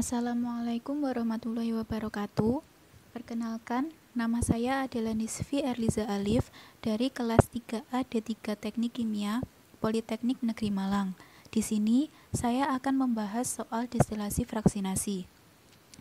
Assalamualaikum warahmatullahi wabarakatuh. Perkenalkan, nama saya adalah Nisfi Erliza Alif dari kelas 3A D3 Teknik Kimia, Politeknik Negeri Malang. Di sini, saya akan membahas soal distilasi fraksinasi.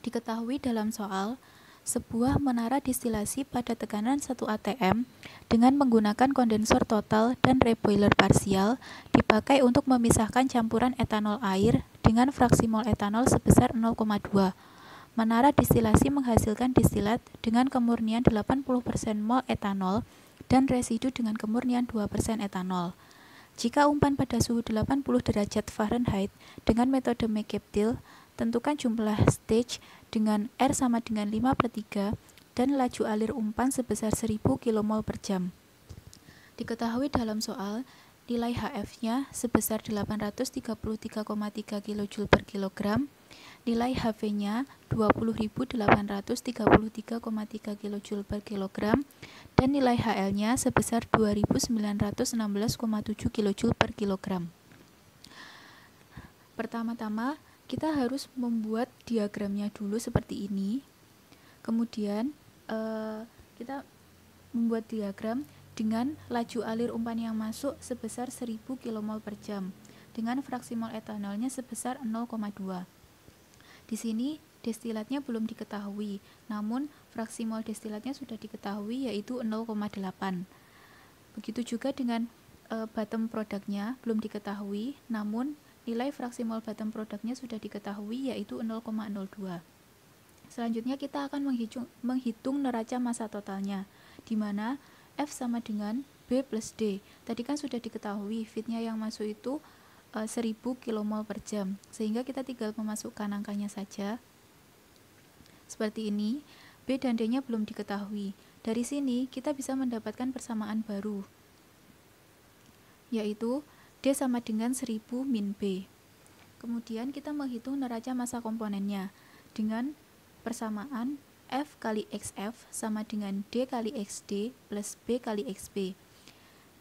Diketahui dalam soal, sebuah menara distilasi pada tekanan 1 atm dengan menggunakan kondensor total dan reboiler parsial dipakai untuk memisahkan campuran etanol air dengan fraksi mol etanol sebesar 0,2. Menara distilasi menghasilkan distilat dengan kemurnian 80% mol etanol dan residu dengan kemurnian 2% etanol. Jika umpan pada suhu 80 derajat Fahrenheit dengan metode McCabe-Thiele, tentukan jumlah stage dengan R sama dengan 5/3 dan laju alir umpan sebesar 1000 kmol per jam. Diketahui dalam soal, nilai HF-nya sebesar 833,3 kJ per kilogram, nilai HV-nya 20.833,3 kJ per kilogram, dan nilai HL-nya sebesar 2.916,7 kJ per kilogram. Pertama-tama, kita harus membuat diagramnya dulu seperti ini. Kemudian, kita membuat diagram dengan laju alir umpan yang masuk sebesar 1000 kmol per jam dengan fraksi mol etanolnya sebesar 0,2. Di sini destilatnya belum diketahui, namun fraksi mol destilatnya sudah diketahui yaitu 0,8. Begitu juga dengan bottom produknya belum diketahui, namun nilai fraksi mol bottom produknya sudah diketahui yaitu 0,02. Selanjutnya kita akan menghitung neraca massa totalnya, di mana F sama dengan B plus D. Tadi kan sudah diketahui feednya yang masuk itu 1000 kmol per jam, sehingga kita tinggal memasukkan angkanya saja. Seperti ini, B dan D-nya belum diketahui. Dari sini kita bisa mendapatkan persamaan baru, yaitu D sama dengan 1000 min B. Kemudian kita menghitung neraca massa komponennya dengan persamaan F kali XF sama dengan D kali XD plus B kali XB.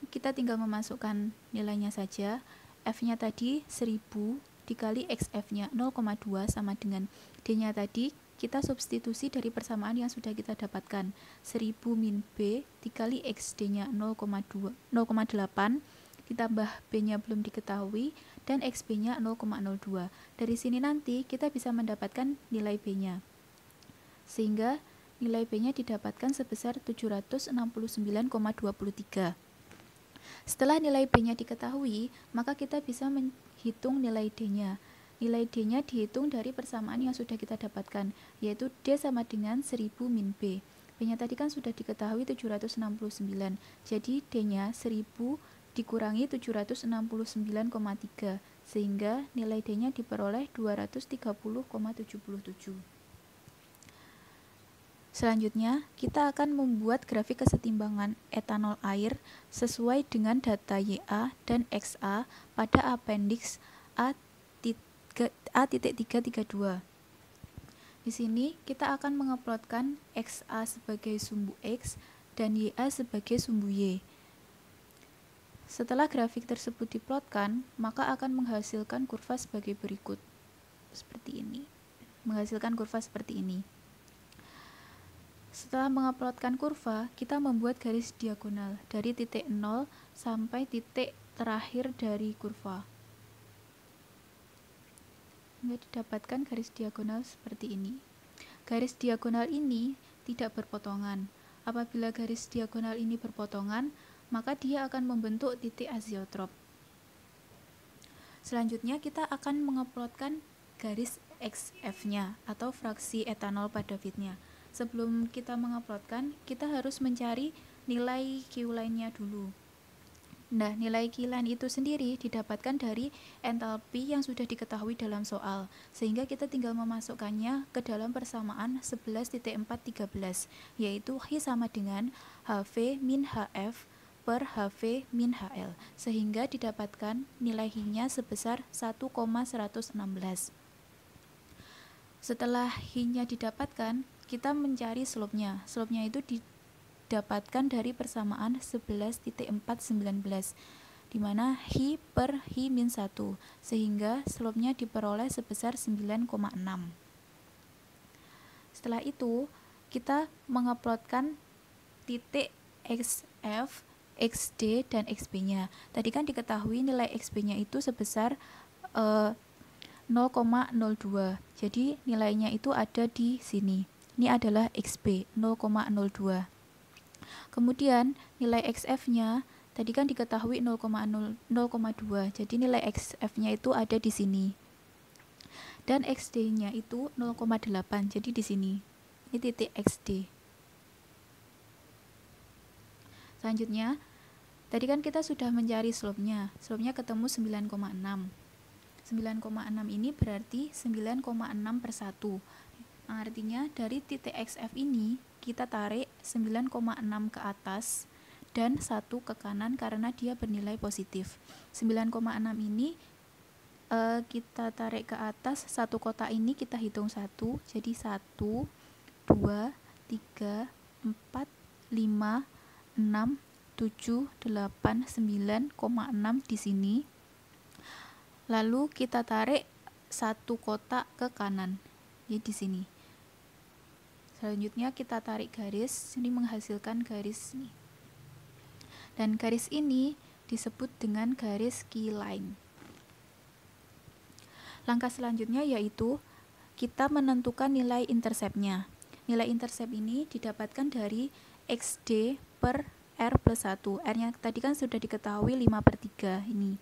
Kita tinggal memasukkan nilainya saja. F-nya tadi 1000 dikali XF-nya 0,2 sama dengan D-nya tadi kita substitusi dari persamaan yang sudah kita dapatkan. 1000 min B dikali XD-nya 0,8 ditambah B-nya belum diketahui dan XB-nya 0,02. Dari sini nanti kita bisa mendapatkan nilai B-nya. Sehingga nilai B-nya didapatkan sebesar 769,23. Setelah nilai B-nya diketahui, maka kita bisa menghitung nilai D-nya. Nilai D-nya dihitung dari persamaan yang sudah kita dapatkan, yaitu D sama dengan 1000 min B. B-nya tadi kan sudah diketahui 769, jadi D-nya 1000 dikurangi 769,3, sehingga nilai D-nya diperoleh 230,77. Selanjutnya, kita akan membuat grafik kesetimbangan etanol air sesuai dengan data YA dan XA pada appendix A.332. Di sini kita akan mengeplotkan XA sebagai sumbu X dan YA sebagai sumbu Y. Setelah grafik tersebut diplotkan, maka akan menghasilkan kurva sebagai berikut. Seperti ini. Menghasilkan kurva seperti ini. Setelah mengeplotkan kurva, kita membuat garis diagonal dari titik 0 sampai titik terakhir dari kurva. Hingga didapatkan garis diagonal seperti ini. Garis diagonal ini tidak berpotongan. Apabila garis diagonal ini berpotongan, maka dia akan membentuk titik azeotrop. Selanjutnya kita akan mengeplotkan garis XF-nya atau fraksi etanol pada feednya. Sebelum kita mengeplotkan, kita harus mencari nilai Q-line-nya dulu. Nah, nilai Q-line itu sendiri didapatkan dari entalpi yang sudah diketahui dalam soal, sehingga kita tinggal memasukkannya ke dalam persamaan 11.413, yaitu H sama dengan HV min HF per HV min HL, sehingga didapatkan nilai H-nya sebesar 1,116. Setelah H-nya didapatkan, kita mencari slope-nya. Slope-nya itu didapatkan dari persamaan 11.419, di mana H per H min 1, sehingga slope-nya diperoleh sebesar 9,6. Setelah itu kita mengeplotkan titik XF, XD, dan XB-nya. Tadi kan diketahui nilai XB-nya itu sebesar 0,02. Jadi nilainya itu ada di sini. Ini adalah XB 0,02. Kemudian nilai XF-nya tadi kan diketahui 0,2. Jadi nilai XF-nya itu ada di sini. Dan XD-nya itu 0,8. Jadi di sini. Ini titik XD. Selanjutnya, tadi kan kita sudah mencari slope-nya. Slope-nya ketemu 9,6. 9,6 ini berarti 9,6 per 1. Artinya dari titik XF ini kita tarik 9,6 ke atas dan 1 ke kanan karena dia bernilai positif. 9,6 ini kita tarik ke atas, satu kotak ini kita hitung 1, jadi 1, 2, 3, 4, 5, 6, 7, 8, 9,6 di sini. Lalu kita tarik satu kotak ke kanan, jadi di sini. Selanjutnya kita tarik garis, ini menghasilkan garis nih. Dan garis ini disebut dengan garis key line. Langkah selanjutnya yaitu kita menentukan nilai interceptnya. Nilai intercept ini didapatkan dari XD per R plus 1. R-nya tadi kan sudah diketahui 5/3 ini.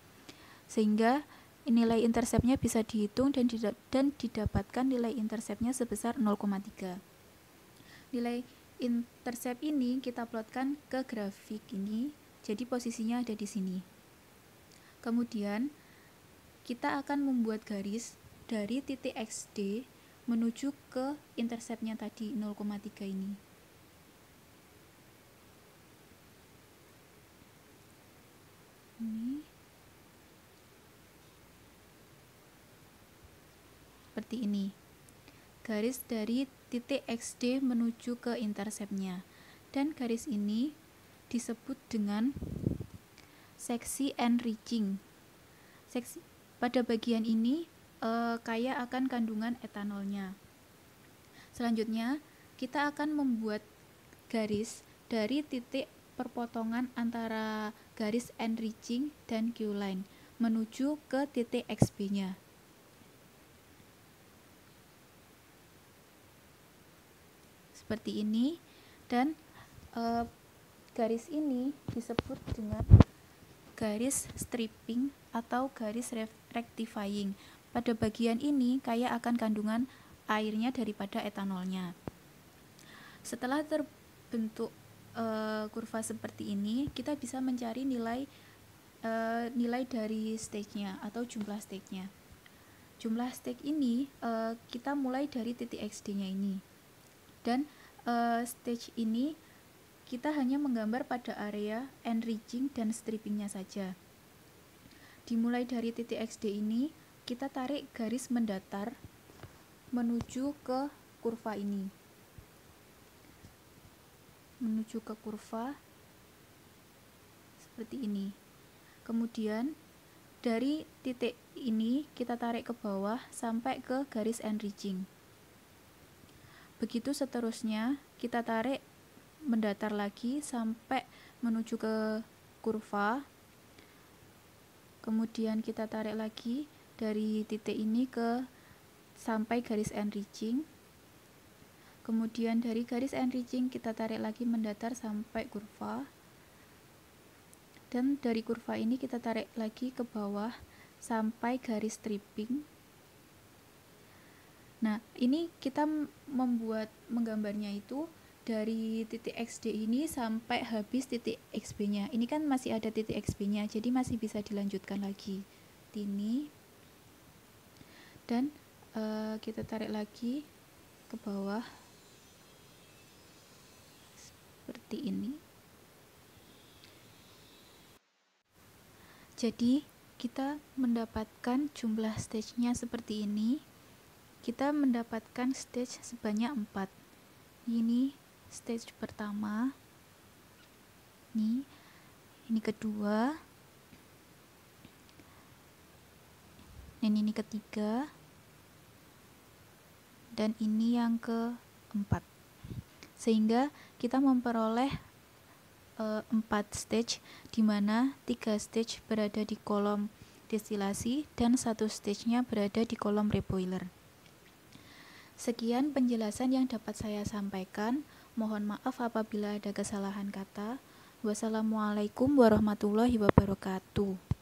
Sehingga nilai interceptnya bisa dihitung dan didapatkan nilai interceptnya sebesar 0,3. Nilai intercept ini kita plotkan ke grafik ini, jadi posisinya ada di sini. Kemudian kita akan membuat garis dari titik XD menuju ke interceptnya tadi 0,3 ini. Ini seperti ini. Garis dari titik XD menuju ke interceptnya. Dan garis ini disebut dengan seksi enriching. Pada bagian ini kaya akan kandungan etanolnya. Selanjutnya, kita akan membuat garis dari titik perpotongan antara garis enriching dan Q line menuju ke titik XB-nya. Seperti ini, dan garis ini disebut dengan garis stripping atau garis rectifying. Pada bagian ini kaya akan kandungan airnya daripada etanolnya. Setelah terbentuk kurva seperti ini, kita bisa mencari nilai dari stage-nya atau jumlah stage-nya. Jumlah stage ini kita mulai dari titik XD-nya ini. Dan stage ini kita hanya menggambar pada area enriching dan strippingnya saja. Dimulai dari titik XD ini, kita tarik garis mendatar menuju ke kurva ini. Menuju ke kurva seperti ini. Kemudian dari titik ini kita tarik ke bawah sampai ke garis enriching. Begitu seterusnya, kita tarik mendatar lagi sampai menuju ke kurva. Kemudian kita tarik lagi dari titik ini ke sampai garis enriching. Kemudian dari garis enriching kita tarik lagi mendatar sampai kurva. Dan dari kurva ini kita tarik lagi ke bawah sampai garis stripping. Nah, ini kita menggambarnya itu dari titik XD ini sampai habis titik XB-nya. Ini kan masih ada titik XB-nya, jadi masih bisa dilanjutkan lagi. Ini. Dan kita tarik lagi ke bawah. Seperti ini. Jadi, kita mendapatkan jumlah stage-nya seperti ini. Kita mendapatkan stage sebanyak 4. Ini stage pertama, ini kedua, dan ini ketiga, dan ini yang keempat. 4. Sehingga kita memperoleh 4 stage, di mana 3 stage berada di kolom destilasi dan 1 stage-nya berada di kolom reboiler. Sekian penjelasan yang dapat saya sampaikan. Mohon maaf apabila ada kesalahan kata. Wassalamualaikum warahmatullahi wabarakatuh.